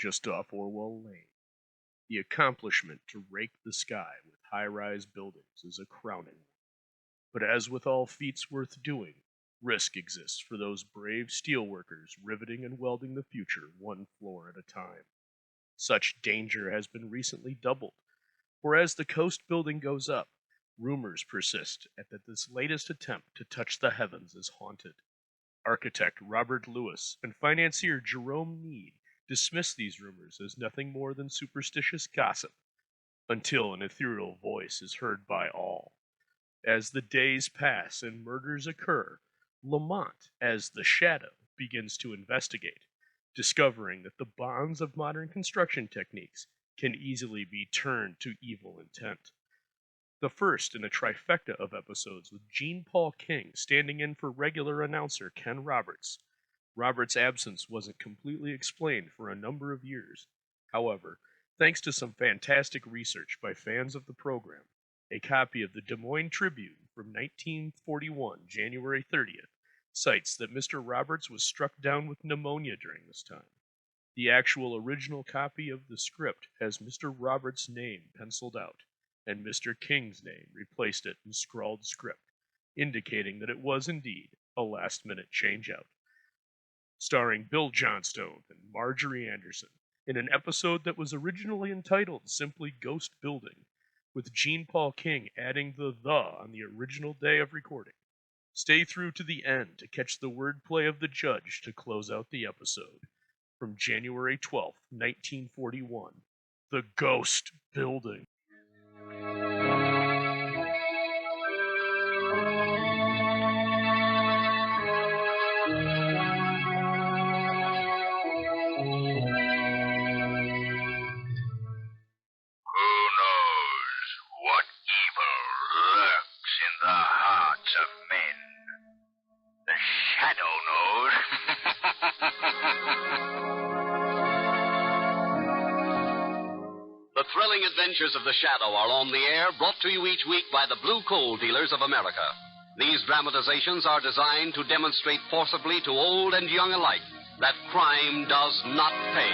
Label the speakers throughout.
Speaker 1: just off Orwell Lane. The accomplishment to rake the sky with high-rise buildings is a crowning one. But as with all feats worth doing, risk exists for those brave steelworkers riveting and welding the future one floor at a time. Such danger has been recently doubled, for as the coast building goes up, rumors persist that this latest attempt to touch the heavens is haunted. Architect Robert Lewis and financier Jerome Meade dismiss these rumors as nothing more than superstitious gossip, until an ethereal voice is heard by all. As the days pass and murders occur, Lamont, as the Shadow, begins to investigate, discovering that the bonds of modern construction techniques can easily be turned to evil intent. The first in a trifecta of episodes with Jean Paul King standing in for regular announcer Ken Roberts. Roberts' absence wasn't completely explained for a number of years. However, thanks to some fantastic research by fans of the program, a copy of the Des Moines Tribune from 1941, January 30th, cites that Mr. Roberts was struck down with pneumonia during this time. The actual original copy of the script has Mr. Roberts' name penciled out, and Mr. King's name replaced it in scrawled script, indicating that it was indeed a last-minute change-out. Starring Bill Johnstone and Marjorie Anderson, in an episode that was originally entitled simply Ghost Building, with Jean Paul King adding the on the original day of recording. Stay through to the end to catch the wordplay of the judge to close out the episode. From January 12th, 1941, The Ghost Building.
Speaker 2: The thrilling adventures of the Shadow are on the air, brought to you each week by the Blue Coal Dealers of America. These dramatizations are designed to demonstrate forcibly to old and young alike that crime does not pay.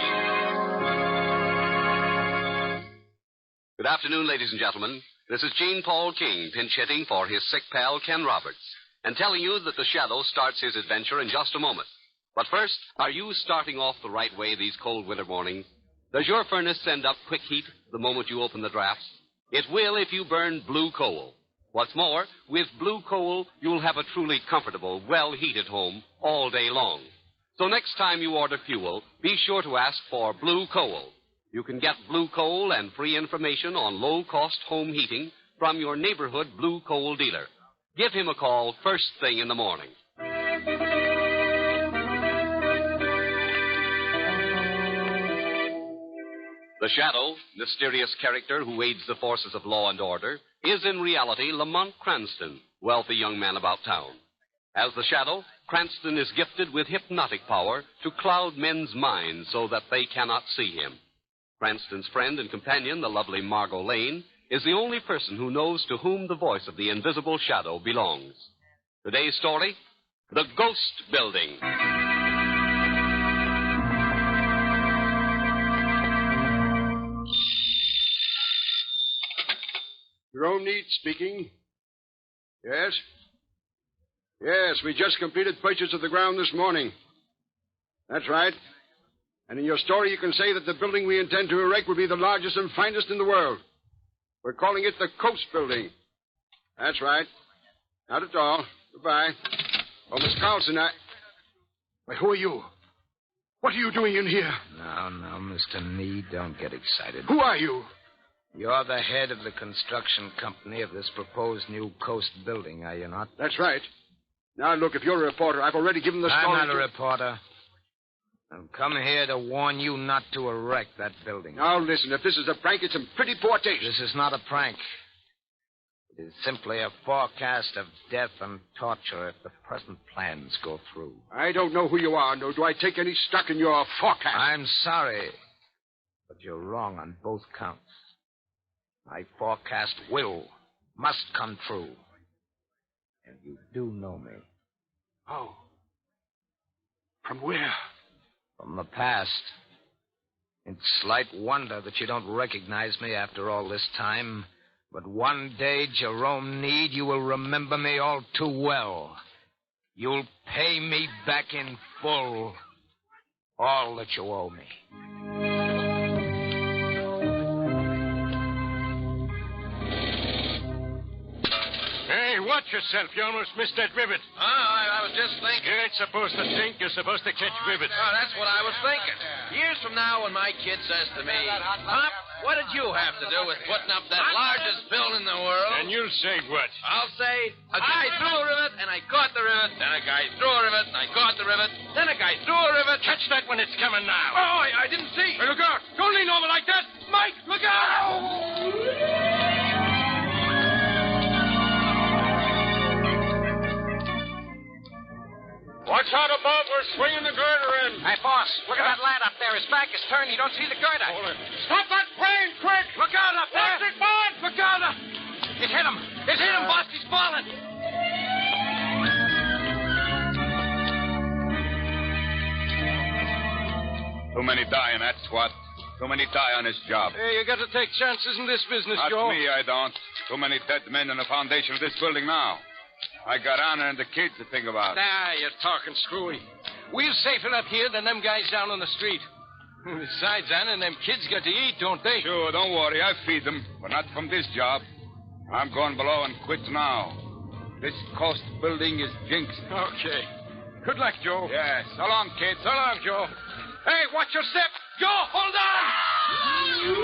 Speaker 2: Good afternoon, ladies and gentlemen. This is Jean Paul King, pinch hitting for his sick pal, Ken Roberts, and telling you that the Shadow starts his adventure in just a moment. But first, are you starting off the right way these cold winter mornings? Does your furnace send up quick heat the moment you open the drafts? It will if you burn blue coal. What's more, with blue coal, you'll have a truly comfortable, well-heated home all day long. So next time you order fuel, be sure to ask for blue coal. You can get blue coal and free information on low-cost home heating from your neighborhood blue coal dealer. Give him a call first thing in the morning. The Shadow, mysterious character who aids the forces of law and order, is in reality Lamont Cranston, wealthy young man about town. As the Shadow, Cranston is gifted with hypnotic power to cloud men's minds so that they cannot see him. Cranston's friend and companion, the lovely Margot Lane, is the only person who knows to whom the voice of the invisible Shadow belongs. Today's story, The Ghost Building.
Speaker 3: Jerome Meade speaking. Yes? Yes, we just completed purchase of the ground this morning. That's right. And in your story, you can say that the building we intend to erect will be the largest and finest in the world. We're calling it the Coast Building. That's right. Not at all. Goodbye. Oh, Miss Carlson, Why, who are you? What are you doing in here?
Speaker 4: No, Mr. Meade, don't get excited.
Speaker 3: Who are you?
Speaker 4: You're the head of the construction company of this proposed new Coast Building, are you not?
Speaker 3: That's right. Now, look, if you're a reporter, I've already given the story.
Speaker 4: I'm not a reporter. I've come here to warn you not to erect that building.
Speaker 3: Now, listen, if this is a prank, it's in pretty poor taste.
Speaker 4: This is not a prank. It is simply a forecast of death and torture if the present plans go through.
Speaker 3: I don't know who you are, nor do I take any stock in your forecast.
Speaker 4: I'm sorry, but you're wrong on both counts. My forecast must come true. And you do know me.
Speaker 3: Oh. From where?
Speaker 4: From the past. It's slight wonder that you don't recognize me after all this time. But one day, Jerome Need, you will remember me all too well. You'll pay me back in full all that you owe me.
Speaker 5: Hey, watch yourself. You almost missed that rivet.
Speaker 6: Oh, I was just thinking.
Speaker 5: You ain't supposed to think. You're supposed to catch rivets.
Speaker 6: Oh, that's what I was thinking. Years from now, when my kid says to me, Pop, what did you have to do with putting up that largest building in the world?
Speaker 5: And you'll say what?
Speaker 6: I'll say, a guy threw a rivet, and I caught the rivet. Then a guy threw a rivet, and I caught the rivet. Then a guy threw a rivet.
Speaker 5: Catch that when it's coming now.
Speaker 6: Oh, I didn't see.
Speaker 5: Hey, look out. Don't lean over like that. Mike, look out! Watch out above. We're swinging the girder in.
Speaker 4: Hey, boss, look at that lad up there. His back is turned. You don't see the girder.
Speaker 5: Hold it. Stop that plane, quick!
Speaker 4: Look out up there.
Speaker 5: Watch it, boys!
Speaker 4: Look out. It hit him. It hit him, boss. He's falling.
Speaker 7: Too many dying, that's what. Too many die on this job.
Speaker 5: Hey, you got to take chances in this business,
Speaker 7: Not
Speaker 5: Joe.
Speaker 7: me, I don't. Too many dead men on the foundation of this building now. I got Anna and the kids to think about.
Speaker 5: Nah, you're talking screwy. We're safer up here than them guys down on the street. Besides, Anna and them kids got to eat, don't they?
Speaker 7: Sure, don't worry. I feed them, but not from this job. I'm going below and quit now. This coast building is jinxed.
Speaker 5: Okay. Good luck, Joe.
Speaker 7: Yes. So long, kids.
Speaker 5: So long, Joe. Hey, watch your step. Joe, hold on!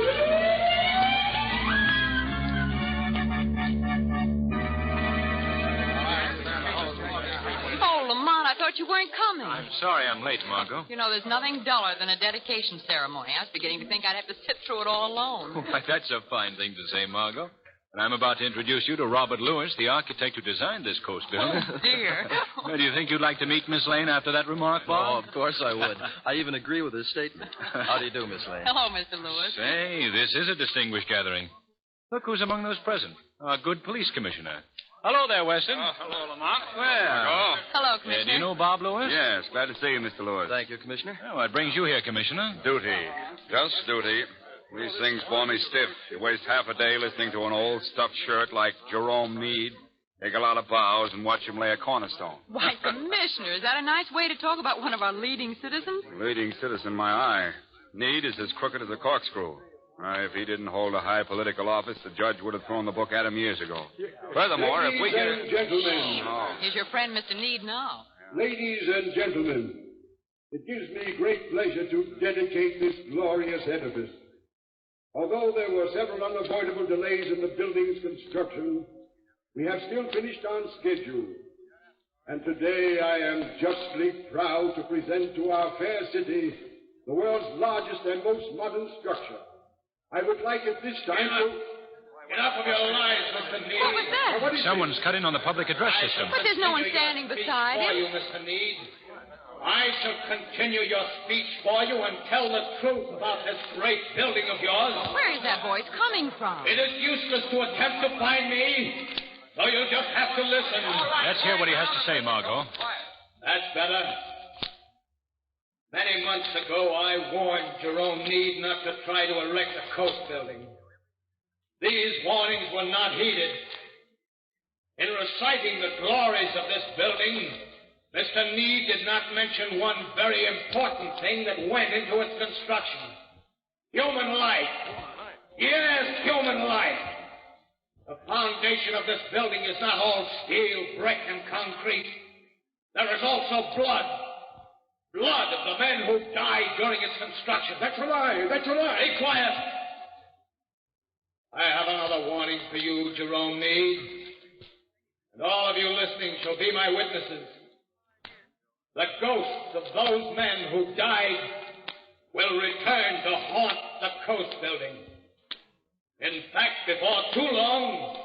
Speaker 8: Oh, Lamont, I thought you weren't coming.
Speaker 5: I'm sorry I'm late, Margot.
Speaker 8: You know, there's nothing duller than a dedication ceremony. I was beginning to think I'd have to sit through it all alone.
Speaker 9: Why, that's a fine thing to say, Margot. And I'm about to introduce you to Robert Lewis, the architect who designed this coast building.
Speaker 8: Oh, dear.
Speaker 9: Well, do you think you'd like to meet Miss Lane after that remark, Bob?
Speaker 10: Oh, of course I would. I even agree with his statement. How do you do, Miss Lane?
Speaker 8: Hello, Mr. Lewis.
Speaker 9: Say, this is a distinguished gathering. Look who's among those present. Our good police commissioner. Hello there, Weston.
Speaker 7: Hello, Lamont.
Speaker 9: Well.
Speaker 8: Hello, Commissioner.
Speaker 9: Do you know Bob Lewis?
Speaker 7: Yes, glad to see you, Mr. Lewis.
Speaker 10: Thank you, Commissioner.
Speaker 9: Oh, what brings you here, Commissioner?
Speaker 7: Duty. Just duty. These things bore me stiff. You waste half a day listening to an old stuffed shirt like Jerome Need. Take a lot of bows and watch him lay a cornerstone.
Speaker 8: Why, Commissioner, is that a nice way to talk about one of our leading citizens?
Speaker 7: Leading citizen, my eye. Need is as crooked as a corkscrew. If he didn't hold a high political office, the judge would have thrown the book at him years ago. Furthermore, if we get...
Speaker 11: Ladies and gentlemen.
Speaker 8: Here's your friend, Mr. Need, now.
Speaker 11: Ladies and gentlemen, it gives me great pleasure to dedicate this glorious edifice. Although there were several unavoidable delays in the building's construction, we have still finished on schedule. And today I am justly proud to present to our fair city the world's largest and most modern structure. I would like at this time to...
Speaker 5: Get up of your lies, Mr. Need.
Speaker 8: What was that?
Speaker 9: Someone's cut in on the public address system.
Speaker 8: But there's no one standing beside
Speaker 5: For
Speaker 8: him.
Speaker 5: you, Mr. Need. I shall continue your speech for you and tell the truth about this great building of yours.
Speaker 8: Where is that voice coming from?
Speaker 5: It is useless to attempt to find me, so you'll just have to listen.
Speaker 9: Let's hear what he has to say, Margot.
Speaker 5: That's better. Many months ago, I warned Jerome Need not to try to erect a coast building. These warnings were not heeded. In reciting the glories of this building, Mr. Need did not mention one very important thing that went into its construction. Human life. Yes, human life. The foundation of this building is not all steel, brick, and concrete. There is also blood. Blood of the men who died during its construction.
Speaker 11: That's a lie. That's a lie.
Speaker 5: Be quiet. I have another warning for you, Jerome Need. And all of you listening shall be my witnesses. The ghosts of those men who died will return to haunt the coast building. In fact, before too long,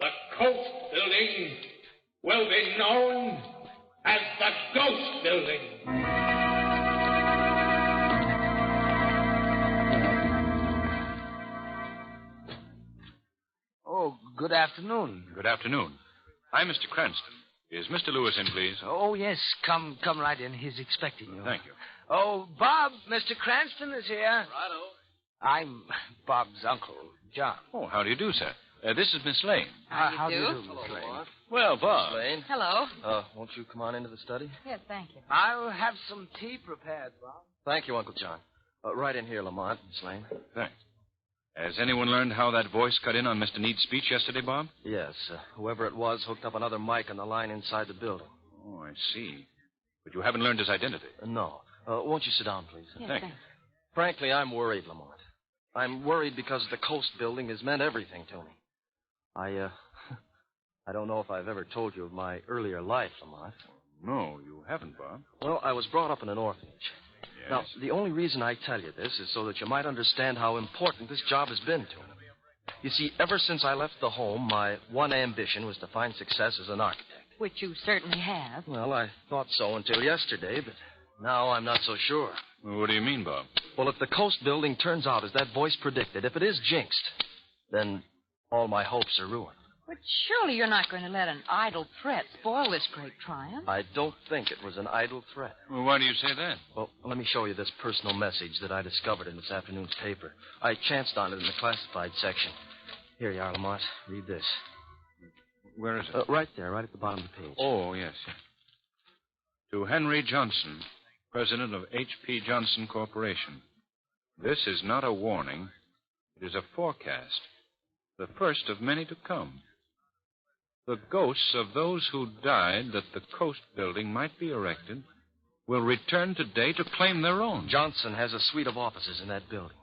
Speaker 5: the coast building will be known as the Ghost Building.
Speaker 4: Oh, good afternoon.
Speaker 9: Good afternoon. I'm Mr. Cranston. Is Mr. Lewis in, please?
Speaker 4: Oh, yes. Come right in. He's expecting you.
Speaker 9: Thank you.
Speaker 4: Oh, Bob, Mr. Cranston is here.
Speaker 6: Righto.
Speaker 4: I'm Bob's uncle, John.
Speaker 9: Oh, how do you do, sir? This is Miss Lane.
Speaker 8: How do you do?
Speaker 4: Miss Lane?
Speaker 9: Well, Bob.
Speaker 10: Lane.
Speaker 8: Hello.
Speaker 10: Won't you come on into the study?
Speaker 8: Yes, thank you.
Speaker 4: I'll have some tea prepared, Bob.
Speaker 10: Thank you, Uncle John. Right in here, Lamont, Miss Lane.
Speaker 9: Thanks. Has anyone learned how that voice cut in on Mr. Need's speech yesterday, Bob?
Speaker 10: Yes. Whoever it was hooked up another mic on the line inside the building.
Speaker 9: Oh, I see. But you haven't learned his identity.
Speaker 10: No. Won't you sit down, please?
Speaker 8: Yes,
Speaker 9: Thank
Speaker 8: thanks.
Speaker 10: Frankly, I'm worried, Lamont. I'm worried because the Coast building has meant everything to me. I don't know if I've ever told you of my earlier life, Lamont.
Speaker 9: No, you haven't, Bob.
Speaker 10: Well, I was brought up in an orphanage.
Speaker 9: Yes.
Speaker 10: Now, the only reason I tell you this is so that you might understand how important this job has been to me. You see, ever since I left the home, my one ambition was to find success as an architect.
Speaker 8: Which you certainly have.
Speaker 10: Well, I thought so until yesterday, but now I'm not so sure.
Speaker 9: What do you mean, Bob?
Speaker 10: Well, if the Coast building turns out as that voice predicted, if it is jinxed, then all my hopes are ruined.
Speaker 8: But surely you're not going to let an idle threat spoil this great triumph.
Speaker 10: I don't think it was an idle threat.
Speaker 9: Well, why do you say that?
Speaker 10: Well, let me show you this personal message that I discovered in this afternoon's paper. I chanced on it in the classified section. Here you are, Lamont. Read this.
Speaker 9: Where is it?
Speaker 10: Right there, right at the bottom of the page.
Speaker 9: Oh, yes. To Henry Johnson, president of H.P. Johnson Corporation. This is not a warning. It is a forecast. The first of many to come. The ghosts of those who died that the Coast building might be erected will return today to claim their own.
Speaker 10: Johnson has a suite of offices in that building.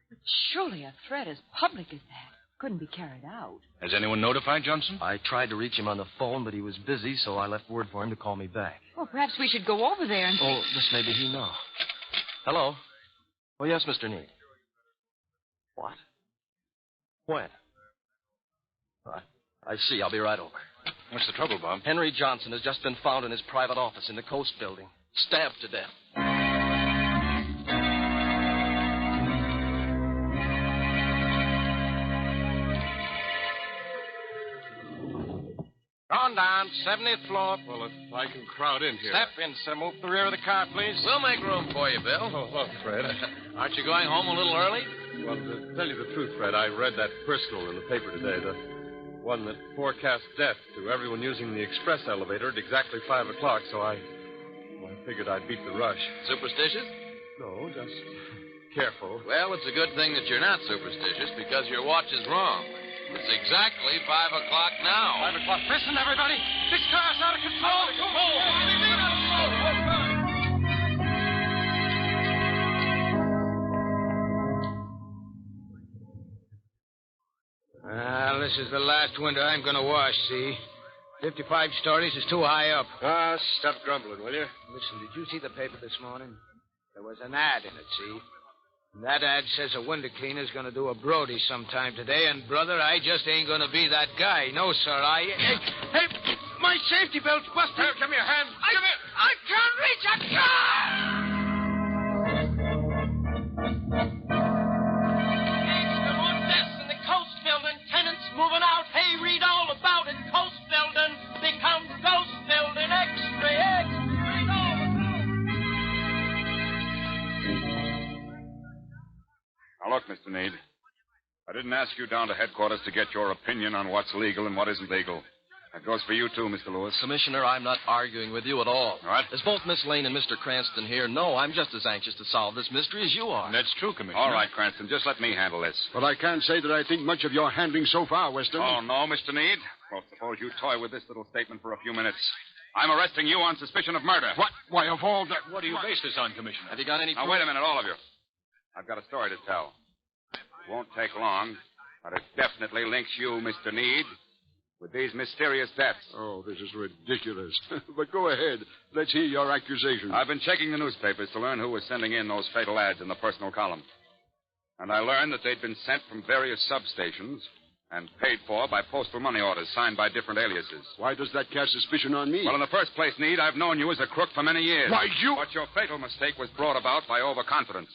Speaker 8: But surely a threat as public as that couldn't be carried out.
Speaker 9: Has anyone notified Johnson?
Speaker 10: I tried to reach him on the phone, but he was busy, so I left word for him to call me back.
Speaker 8: Well, perhaps we should go over there and see.
Speaker 10: Oh, this may be he now. Hello? Oh, yes, Mr. Need. What? When? I see. I'll be right over.
Speaker 9: What's the trouble, Bob?
Speaker 10: Henry Johnson has just been found in his private office in the Coast building, stabbed to death.
Speaker 6: On down, 70th floor.
Speaker 12: Well, if I can crowd in here.
Speaker 6: Step in, sir. Move to the rear of the car, please. We'll make room for you, Bill.
Speaker 12: Oh, look, Fred.
Speaker 6: Aren't you going home a little early?
Speaker 12: Well, to tell you the truth, Fred, I read that personal in the paper today, the one that forecasts death to everyone using the express elevator at exactly 5 o'clock, so I figured I'd beat the rush.
Speaker 6: Superstitious?
Speaker 12: No, just careful.
Speaker 6: Well, it's a good thing that you're not superstitious because your watch is wrong. It's exactly 5 o'clock now.
Speaker 12: 5 o'clock. Listen, everybody. This car's out of control. Out of control. What do you mean out of control?
Speaker 5: This is the last window I'm going to wash, see? 55 stories is too high up.
Speaker 3: Stop grumbling, will you?
Speaker 5: Listen, did you see the paper this morning? There was an ad in it, see? And that ad says a window cleaner's going to do a Brody sometime today, and, brother, I just ain't going to be that guy. No, sir, Hey, my safety belt's busted.
Speaker 12: Here, give me a hand. Give it.
Speaker 5: I can't reach a car!
Speaker 13: Moving out. Hey, read all about it. Coast building becomes ghost building. Extra. Read all about it.
Speaker 7: Now, look, Mr. Need. I didn't ask you down to headquarters to get your opinion on what's legal and what isn't legal. That goes for you, too, Mr. Lewis.
Speaker 10: Commissioner, I'm not arguing with you at all.
Speaker 7: What?
Speaker 10: As both Miss Lane and Mr. Cranston here know, I'm just as anxious to solve this mystery as you are.
Speaker 9: That's true, Commissioner.
Speaker 7: All right, Cranston, just let me handle this.
Speaker 3: But I can't say that I think much of your handling so far, Weston.
Speaker 7: Oh, no, Mr. Need? Well, suppose you toy with this little statement for a few minutes. I'm arresting you on suspicion of murder.
Speaker 3: What? Why, of all the...
Speaker 9: What do you base this on, Commissioner?
Speaker 10: Have you got any
Speaker 7: Now, wait a minute, all of you. I've got a story to tell. It won't take long, but it definitely links you, Mr. Need, with these mysterious deaths.
Speaker 3: Oh, this is ridiculous. But go ahead. Let's hear your accusation.
Speaker 7: I've been checking the newspapers to learn who was sending in those fatal ads in the personal column. And I learned that they'd been sent from various substations and paid for by postal money orders signed by different aliases.
Speaker 3: Why does that cast suspicion on me?
Speaker 7: Well, in the first place, Need, I've known you as a crook for many years.
Speaker 3: Why, you...
Speaker 7: But your fatal mistake was brought about by overconfidence.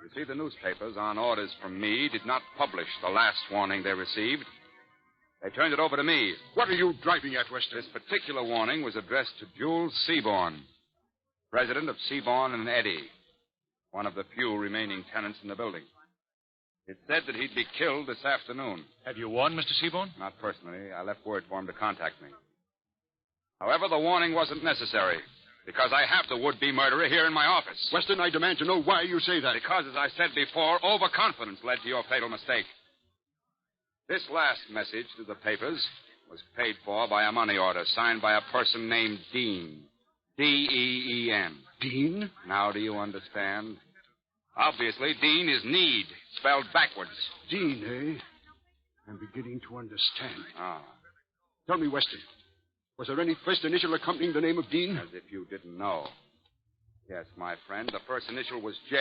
Speaker 7: You see, the newspapers, on orders from me, did not publish the last warning they received. They turned it over to me.
Speaker 3: What are you driving at, Weston?
Speaker 7: This particular warning was addressed to Jules Seaborn, president of Seaborn and Eddy, one of the few remaining tenants in the building. It said that he'd be killed this afternoon.
Speaker 9: Have you warned Mr. Seaborn?
Speaker 7: Not personally. I left word for him to contact me. However, the warning wasn't necessary, because I have the would-be murderer here in my office.
Speaker 3: Weston, I demand to know why you say that.
Speaker 7: Because, as I said before, overconfidence led to your fatal mistake. This last message to the papers was paid for by a money order signed by a person named Dean. D-E-E-N.
Speaker 3: Dean?
Speaker 7: Now do you understand? Obviously, Dean is need, spelled backwards.
Speaker 3: Dean, eh? I'm beginning to understand.
Speaker 7: Ah.
Speaker 3: Tell me, Weston, was there any first initial accompanying the name of Dean?
Speaker 7: As if you didn't know. Yes, my friend, the first initial was J.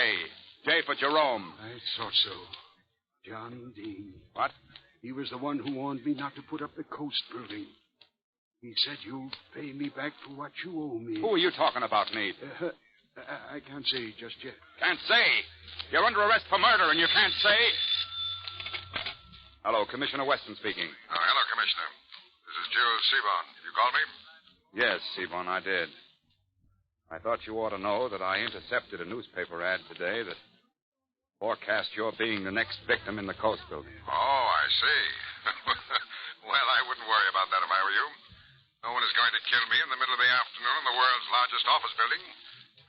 Speaker 7: J for Jerome.
Speaker 3: I thought so. John Dean.
Speaker 7: What?
Speaker 3: He was the one who warned me not to put up the Coast building. He said you'll pay me back for what you owe me.
Speaker 7: Who are you talking about, Meade?
Speaker 3: I can't say just yet.
Speaker 7: Can't say? You're under arrest for murder, and you can't say? Hello, Commissioner Weston speaking.
Speaker 14: Oh, hello, Commissioner. This is Jules Seaborn. You called me?
Speaker 7: Yes, Seaborn, I did. I thought you ought to know that I intercepted a newspaper ad today that forecast your being the next victim in the Coast building.
Speaker 14: Oh, I see. Well, I wouldn't worry about that if I were you. No one is going to kill me in the middle of the afternoon in the world's largest office building.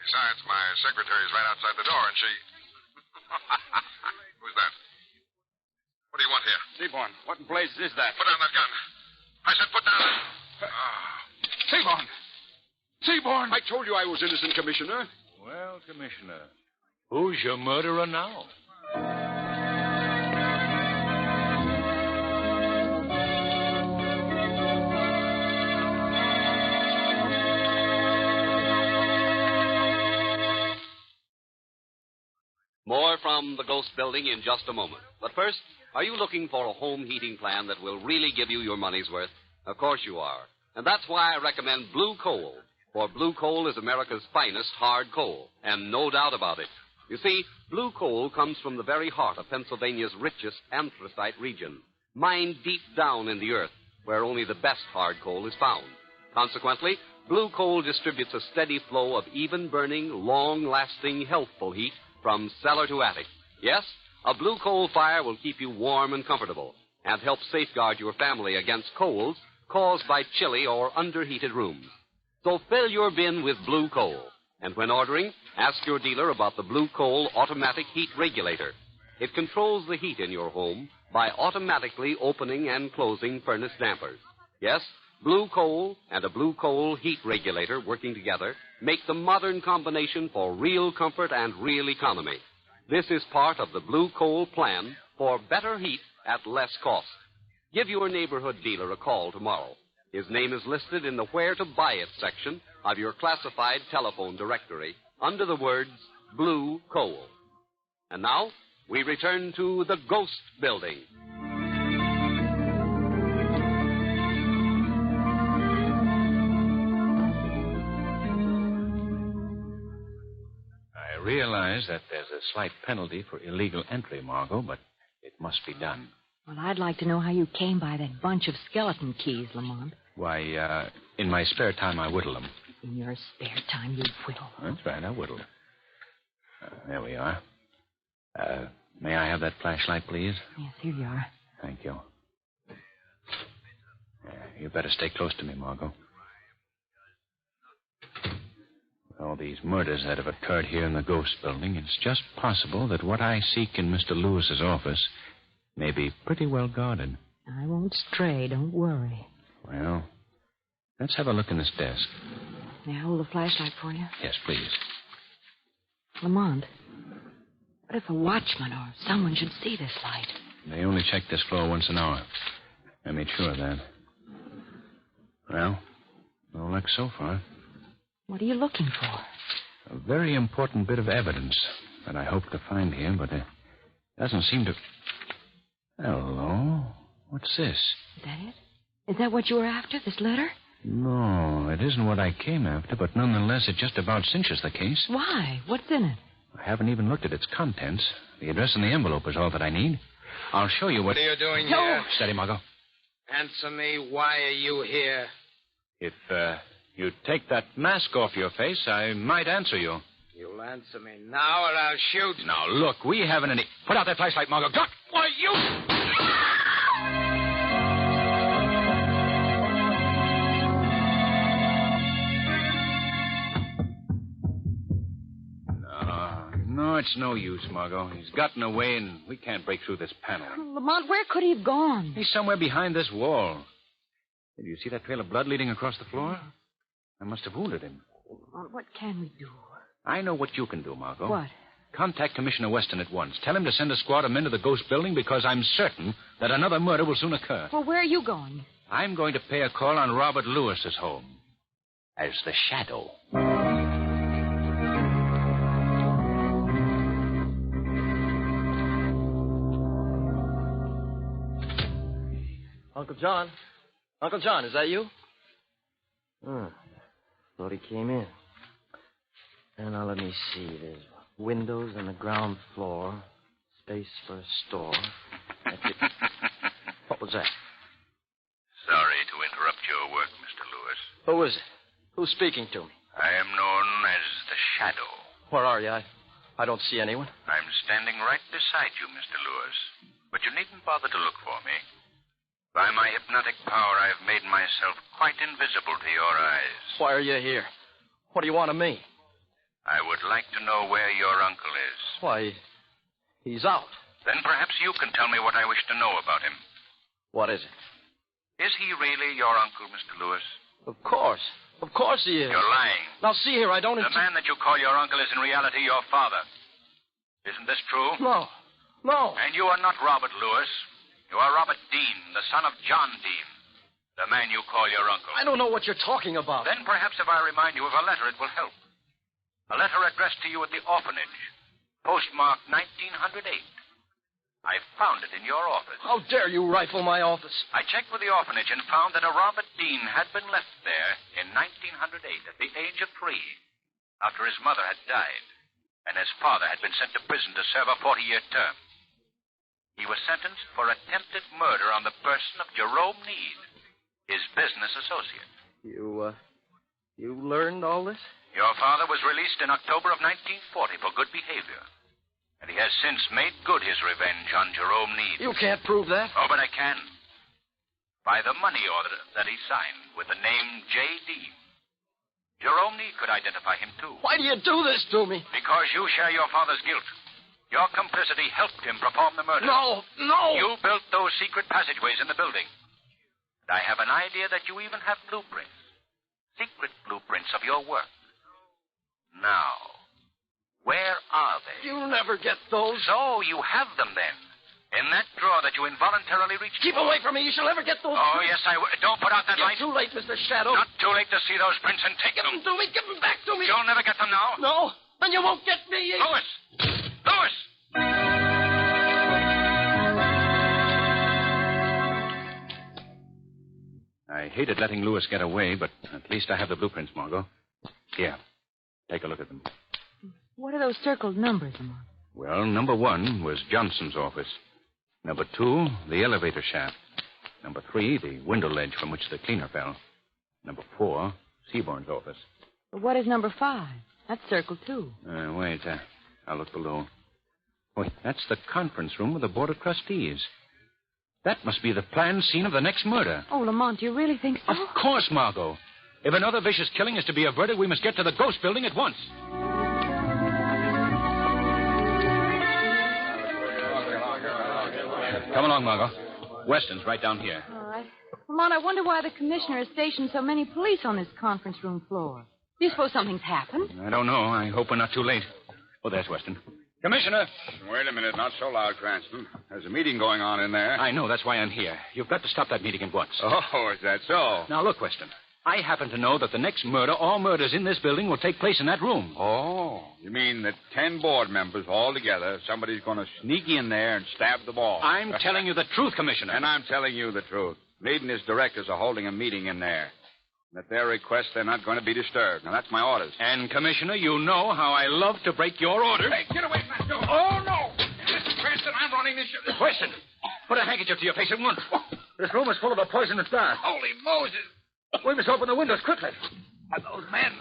Speaker 14: Besides, my secretary is right outside the door, and she... Who's that? What do you want here?
Speaker 7: Seaborn, what in blazes is that?
Speaker 14: Put down that gun. I said put down that...
Speaker 3: Seaborn! Seaborn! I told you I was innocent, Commissioner.
Speaker 9: Well, Commissioner, who's your murderer now?
Speaker 2: More from the Ghost Building in just a moment. But first, are you looking for a home heating plan that will really give you your money's worth? Of course you are. And that's why I recommend Blue Coal. For Blue Coal is America's finest hard coal, and no doubt about it. You see, Blue Coal comes from the very heart of Pennsylvania's richest anthracite region, mined deep down in the earth, where only the best hard coal is found. Consequently, Blue Coal distributes a steady flow of even-burning, long-lasting, healthful heat from cellar to attic. Yes, a Blue Coal fire will keep you warm and comfortable and help safeguard your family against colds caused by chilly or underheated rooms. So fill your bin with Blue Coal. And when ordering, ask your dealer about the Blue Coal automatic heat regulator. It controls the heat in your home by automatically opening and closing furnace dampers. Yes, Blue Coal and a Blue Coal heat regulator working together make the modern combination for real comfort and real economy. This is part of the Blue Coal plan for better heat at less cost. Give your neighborhood dealer a call tomorrow. His name is listed in the Where to Buy It section of your classified telephone directory under the words Blue Coal. And now, we return to the Ghost Building.
Speaker 9: I realize that there's a slight penalty for illegal entry, Margot, but it must be done.
Speaker 15: Well, I'd like to know how you came by that bunch of skeleton keys, Lamont.
Speaker 9: Why, in my spare time, I whittle them.
Speaker 15: In your spare time, you whittle.
Speaker 9: That's right, I whittle. There we are. May I have that flashlight, please?
Speaker 15: Yes, here you are.
Speaker 9: Thank you. You better stay close to me, Margot. All these murders that have occurred here in the Ghost Building, it's just possible that what I seek in Mr. Lewis's office may be pretty well guarded.
Speaker 15: I won't stray, don't worry.
Speaker 9: Well, let's have a look in this desk.
Speaker 15: May I hold the flashlight for you?
Speaker 9: Yes, please.
Speaker 15: Lamont, what if a watchman or someone should see this light?
Speaker 9: They only check this floor once an hour. I made sure of that. Well, no luck so far.
Speaker 15: What are you looking for?
Speaker 9: A very important bit of evidence that I hope to find here, but it doesn't seem to... Hello? What's this?
Speaker 15: Is that it? Is that what you were after, this letter?
Speaker 9: No, it isn't what I came after, but nonetheless, it just about cinches the case.
Speaker 15: Why? What's in it?
Speaker 9: I haven't even looked at its contents. The address in the envelope is all that I need. I'll show you what...
Speaker 4: What are you doing here?
Speaker 9: Steady, Margot.
Speaker 4: Answer me, why are you here?
Speaker 9: If you'd take that mask off your face, I might answer you.
Speaker 4: You'll answer me now or I'll shoot.
Speaker 9: Now, look, we haven't any... Put out that flashlight, Margot. Duck!
Speaker 4: Why, you...
Speaker 9: No, it's no use, Margot. He's gotten away, and we can't break through this panel.
Speaker 15: Lamont, where could he have gone?
Speaker 9: He's somewhere behind this wall. Did you see that trail of blood leading across the floor? I must have wounded him.
Speaker 15: Lamont, what can we do?
Speaker 9: I know what you can do, Margot.
Speaker 15: What?
Speaker 9: Contact Commissioner Weston at once. Tell him to send a squad of men to the ghost building because I'm certain that another murder will soon occur.
Speaker 15: Well, where are you going?
Speaker 9: I'm going to pay a call on Robert Lewis's home as the Shadow.
Speaker 10: Uncle John? Uncle John, is that you? Thought he came in. And now let me see. There's windows on the ground floor. Space for a store. That's it. What was that?
Speaker 16: Sorry to interrupt your work, Mr. Lewis.
Speaker 10: Who is it? Who's speaking to me?
Speaker 16: I am known as the Shadow.
Speaker 10: Where are you? I don't see anyone.
Speaker 16: I'm standing right beside you, Mr. Lewis. But you needn't bother to look for me. By my hypnotic power, I've made myself quite invisible to your eyes.
Speaker 10: Why are you here? What do you want of me?
Speaker 16: I would like to know where your uncle is.
Speaker 10: Why, he's out.
Speaker 16: Then perhaps you can tell me what I wish to know about him.
Speaker 10: What is it?
Speaker 16: Is he really your uncle, Mr. Lewis?
Speaker 10: Of course. Of course he is.
Speaker 16: You're lying.
Speaker 10: Now, see here, I don't...
Speaker 16: The man that you call your uncle is in reality your father. Isn't this true?
Speaker 10: No. No.
Speaker 16: And you are not Robert Lewis. You are Robert Dean, the son of John Dean, the man you call your uncle.
Speaker 10: I don't know what you're talking about.
Speaker 16: Then perhaps if I remind you of a letter, it will help. A letter addressed to you at the orphanage, postmarked 1908. I found it in your office.
Speaker 10: How dare you rifle my office?
Speaker 16: I checked with the orphanage and found that a Robert Dean had been left there in 1908 at the age of 3, after his mother had died, and his father had been sent to prison to serve a 40-year term. He was sentenced for attempted murder on the person of Jerome Need, his business associate.
Speaker 10: You learned all this?
Speaker 16: Your father was released in October of 1940 for good behavior. And he has since made good his revenge on Jerome Need.
Speaker 10: You can't prove that.
Speaker 16: Oh, but I can. By the money order that he signed with the name J.D. Jerome Need could identify him, too.
Speaker 10: Why do you do this to me?
Speaker 16: Because you share your father's guilt. Your complicity helped him perform the murder.
Speaker 10: No.
Speaker 16: You built those secret passageways in the building. And I have an idea that you even have blueprints. Secret blueprints of your work. Now, where are they?
Speaker 10: You'll never get those.
Speaker 16: So you have them then. In that drawer that you involuntarily reached
Speaker 10: Keep
Speaker 16: for.
Speaker 10: away from me. You shall never get those.
Speaker 16: Oh, yes, I will. Don't put out that light.
Speaker 10: It's too late, Mr. Shadow.
Speaker 16: Not too late to see those prints and take
Speaker 10: Give them to me. Give them back to me.
Speaker 16: You'll never get them now.
Speaker 10: No. Then you won't get me.
Speaker 16: Lewis! Lewis!
Speaker 9: I hated letting Lewis get away, but at least I have the blueprints, Margot. Here. Take a look at them.
Speaker 15: What are those circled numbers, Lamont?
Speaker 9: Well, number 1 was Johnston's office. Number 2, the elevator shaft. Number 3, the window ledge from which the cleaner fell. Number 4, Seaborn's office.
Speaker 15: What is number 5? That's circled, too.
Speaker 9: Wait. I'll look below. Wait, that's the conference room of the Board of Trustees. That must be the planned scene of the next murder.
Speaker 15: Oh, Lamont, do you really think so?
Speaker 9: Of course, Margot. If another vicious killing is to be averted, we must get to the ghost building at once. Come along, Margot. Weston's right down here.
Speaker 15: All right. Lamont, I wonder why the commissioner has stationed so many police on this conference room floor. Do you suppose something's happened?
Speaker 9: I don't know. I hope we're not too late. Oh, there's Weston. Commissioner!
Speaker 3: Wait a minute. Not so loud, Cranston. There's a meeting going on in there.
Speaker 9: I know. That's why I'm here. You've got to stop that meeting at once.
Speaker 3: Oh, is that so?
Speaker 9: Now, look, Weston. I happen to know that the next murder, all murders in this building, will take place in that room.
Speaker 3: Oh, you mean that 10 board members all together, somebody's going to sneak in there and stab the ball?
Speaker 9: I'm telling you the truth, Commissioner.
Speaker 3: And I'm telling you the truth. Meade and his directors are holding a meeting in there. At their request, they're not going to be disturbed. Now, that's my orders.
Speaker 9: And, Commissioner, you know how I love to break your orders.
Speaker 7: Hey, get away from that door. Oh, no. Mr. Cranston, I'm running this ship.
Speaker 9: Weston, put a handkerchief to your face at once.
Speaker 4: This room is full of a poisonous gas.
Speaker 6: Holy Moses!
Speaker 4: We must open the windows quickly.
Speaker 6: Are those men?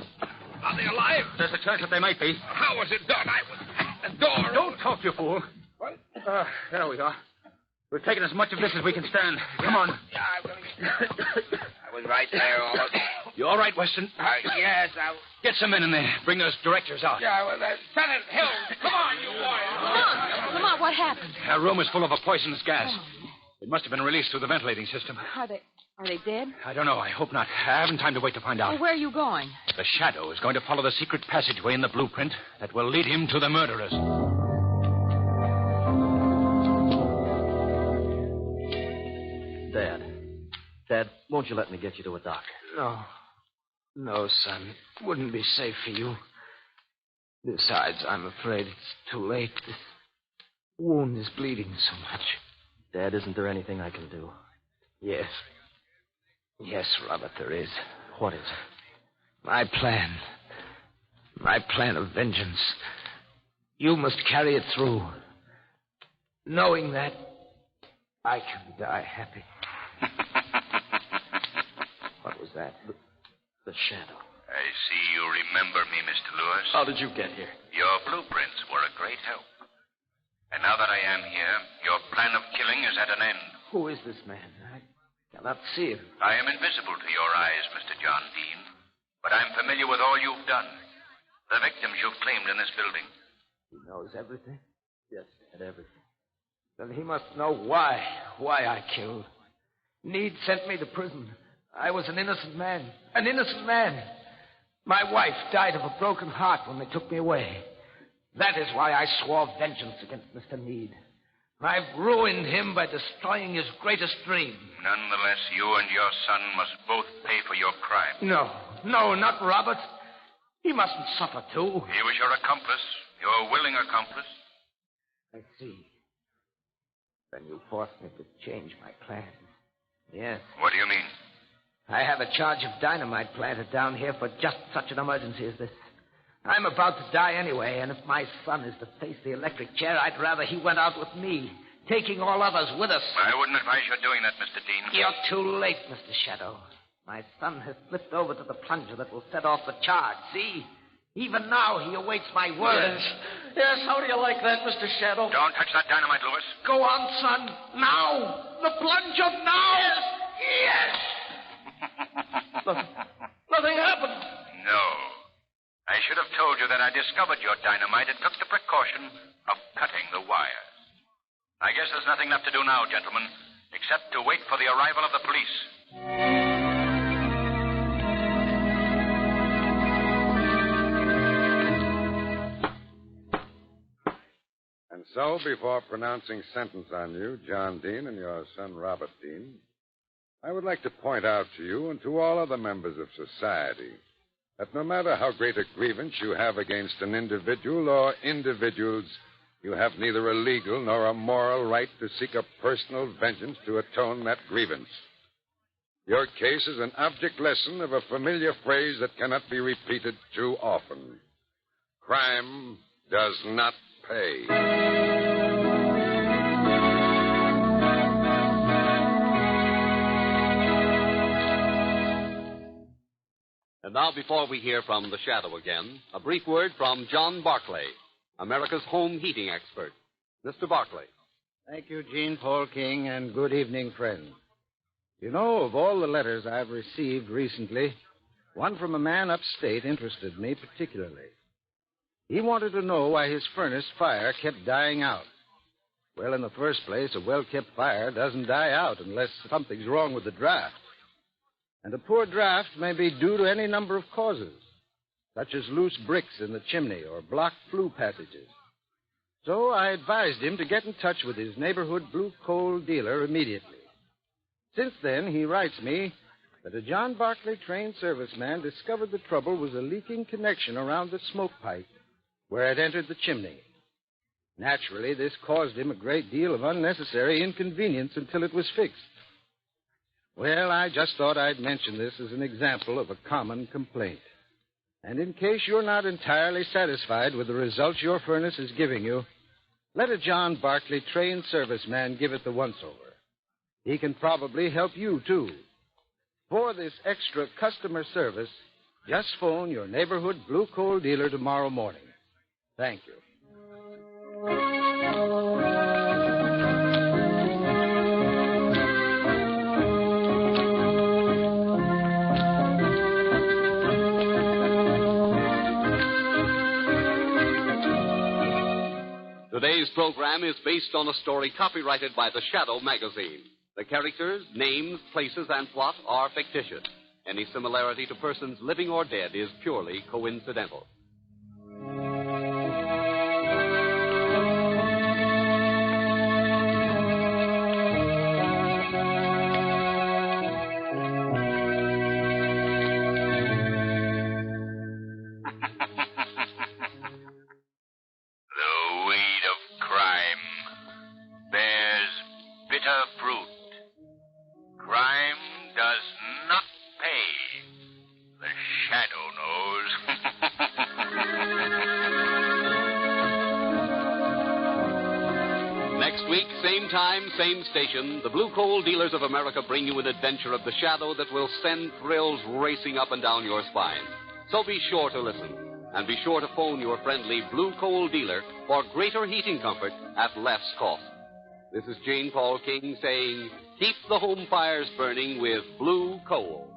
Speaker 6: Are they alive?
Speaker 4: There's a chance that they might be.
Speaker 6: How was it done? I was at the door.
Speaker 4: Don't talk, you fool.
Speaker 6: What?
Speaker 4: There we are. We've taken as much of this as we can stand. Come on.
Speaker 6: Yeah, I was right there, all of
Speaker 4: You all right, Weston?
Speaker 6: yes,
Speaker 4: Get some men in there. Bring those directors out.
Speaker 6: Yeah, well, Lieutenant Hill, come on, you warriors.
Speaker 15: Lamont, what happened?
Speaker 4: Our room is full of a poisonous gas. It must have been released through the ventilating system.
Speaker 15: Are they dead?
Speaker 4: I don't know. I hope not. I haven't time to wait to find out.
Speaker 15: Well, where are you going?
Speaker 4: The Shadow is going to follow the secret passageway in the blueprint that will lead him to the murderers.
Speaker 10: Dad, won't you let me get you to a doctor?
Speaker 4: No, son. It wouldn't be safe for you. Besides, I'm afraid it's too late. This wound is bleeding so much.
Speaker 10: Dad, isn't there anything I can do?
Speaker 4: Yes. Yes, Robert, there is.
Speaker 10: What is it?
Speaker 4: My plan. My plan of vengeance. You must carry it through. Knowing that, I can die happy. What was that?
Speaker 10: The Shadow.
Speaker 16: I see you remember me, Mr. Lewis.
Speaker 10: How did you get here?
Speaker 16: Your blueprints were a great help. And now that I am here, your plan of killing is at an end.
Speaker 4: Who is this man? I cannot see him.
Speaker 16: I am invisible to your eyes, Mr. John Dean, but I'm familiar with all you've done. The victims you've claimed in this building.
Speaker 4: He knows everything?
Speaker 10: Yes, Dad, everything.
Speaker 4: Then he must know why I killed. Need sent me to prison. I was an innocent man. An innocent man. My wife died of a broken heart when they took me away. That is why I swore vengeance against Mr. Need. I've ruined him by destroying his greatest dream.
Speaker 16: Nonetheless, you and your son must both pay for your crime.
Speaker 4: No, not Robert. He mustn't suffer, too.
Speaker 16: He was your accomplice, your willing accomplice.
Speaker 4: I see. Then you forced me to change my plan. Yes.
Speaker 16: What do you mean?
Speaker 4: I have a charge of dynamite planted down here for just such an emergency as this. I'm about to die anyway, and if my son is to face the electric chair, I'd rather he went out with me, taking all others with us.
Speaker 16: I wouldn't advise you doing that, Mr. Dean.
Speaker 4: You're too late, Mr. Shadow. My son has slipped over to the plunger that will set off the charge. See? Even now, he awaits my word.
Speaker 10: Yes, how do you like that, Mr. Shadow?
Speaker 16: Don't touch that dynamite, Lewis.
Speaker 4: Go on, son. Now. The plunger now.
Speaker 10: Yes. Nothing happened.
Speaker 16: No. I should have told you that I discovered your dynamite and took the precaution of cutting the wires. I guess there's nothing left to do now, gentlemen, except to wait for the arrival of the police.
Speaker 14: And so, before pronouncing sentence on you, John Dean, and your son, Robert Dean, I would like to point out to you and to all other members of society that no matter how great a grievance you have against an individual or individuals, you have neither a legal nor a moral right to seek a personal vengeance to atone that grievance. Your case is an object lesson of a familiar phrase that cannot be repeated too often. Crime does not pay.
Speaker 2: And now, before we hear from the Shadow again, a brief word from John Barclay, America's home heating expert. Mr. Barclay.
Speaker 17: Thank you, Jean Paul King, and good evening, friends. You know, of all the letters I've received recently, one from a man upstate interested me particularly. He wanted to know why his furnace fire kept dying out. Well, in the first place, a well-kept fire doesn't die out unless something's wrong with the draft. And a poor draft may be due to any number of causes, such as loose bricks in the chimney or blocked flue passages. So I advised him to get in touch with his neighborhood blue coal dealer immediately. Since then, he writes me that a John Barclay trained serviceman discovered the trouble was a leaking connection around the smoke pipe where it entered the chimney. Naturally, this caused him a great deal of unnecessary inconvenience until it was fixed. Well, I just thought I'd mention this as an example of a common complaint. And in case you're not entirely satisfied with the results your furnace is giving you, let a John Barclay trained serviceman give it the once-over. He can probably help you, too. For this extra customer service, just phone your neighborhood blue coal dealer tomorrow morning. Thank you.
Speaker 2: Today's program is based on a story copyrighted by the Shadow magazine. The characters, names, places, and plot are fictitious. Any similarity to persons living or dead is purely coincidental.
Speaker 16: The weed of crime bears bitter fruit. Crime does not pay. The Shadow knows.
Speaker 2: Next week, same time, same station, the Blue Coal Dealers of America bring you an adventure of the Shadow that will send thrills racing up and down your spine. So be sure to listen. And be sure to phone your friendly Blue Coal dealer for greater heating comfort at less cost. This is Jane Paul King saying, keep the home fires burning with Blue Coal.